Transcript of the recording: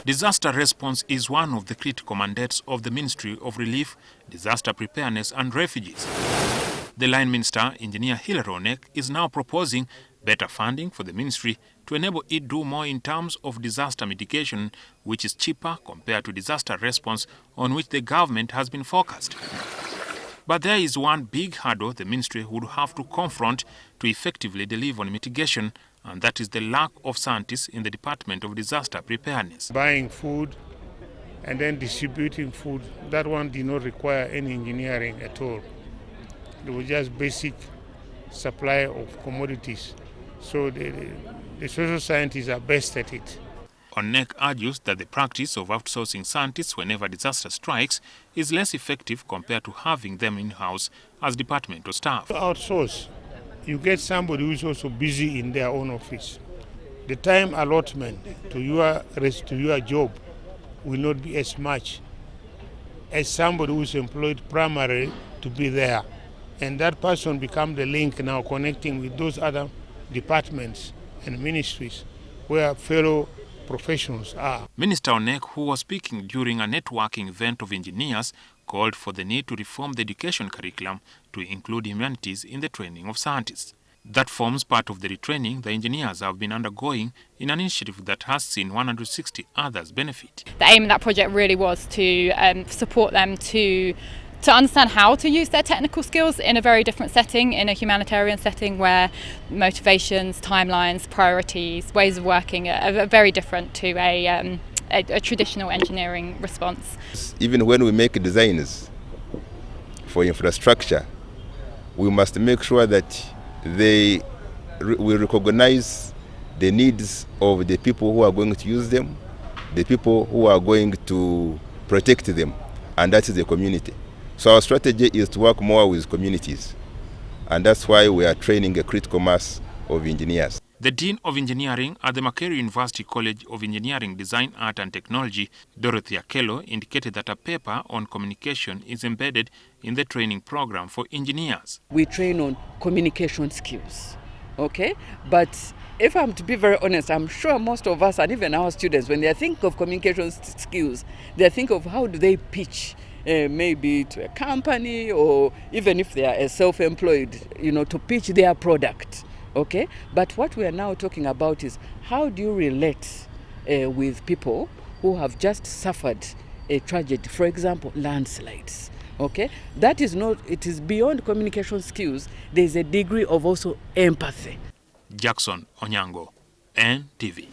Disaster response is one of the critical mandates of the Ministry of Relief, Disaster Preparedness and Refugees. The Line Minister, Engineer Hillary Onek, is now proposing better funding for the ministry to enable it do more in terms of disaster mitigation, which is cheaper compared to disaster response on which the government has been focused. But there is one big hurdle the ministry would have to confront to effectively deliver on mitigation, and that is the lack of scientists in the Department of Disaster Preparedness. Buying food and then distributing food, that one did not require any engineering at all. It was just basic supply of commodities. So the social scientists are best at it. Onek argues that the practice of outsourcing scientists whenever disaster strikes is less effective compared to having them in-house as departmental staff. Outsource, you get somebody who is also busy in their own office. The time allotment to your job will not be as much as somebody who is employed primarily to be there. And that person becomes the link now connecting with those other departments and ministries where fellow professionals are. Minister Onek, who was speaking during a networking event of engineers, called for the need to reform the education curriculum to include humanities in the training of scientists. That forms part of the retraining the engineers have been undergoing in an initiative that has seen 160 others benefit. The aim of that project really was to support them to understand how to use their technical skills in a very different setting, in a humanitarian setting where motivations, timelines, priorities, ways of working are very different to a traditional engineering response. Even when we make designs for infrastructure, we must make sure that we recognize the needs of the people who are going to use them, the people who are going to protect them, and that is the community. So our strategy is to work more with communities, and that's why we are training a critical mass of engineers. The Dean of Engineering at the Makerere University College of Engineering, Design, Art and Technology, Dorothy Akello, indicated that a paper on communication is embedded in the training program for engineers. We train on communication skills, okay? But if I'm to be very honest, I'm sure most of us and even our students, when they think of communication skills, they think of how do they pitch maybe to a company, or even if they are self-employed, to pitch their product. Okay, but what we are now talking about is how do you relate with people who have just suffered a tragedy, for example, landslides. Okay, that is not, it is beyond communication skills. There is a degree of also empathy. Jackson Onyango, NTV.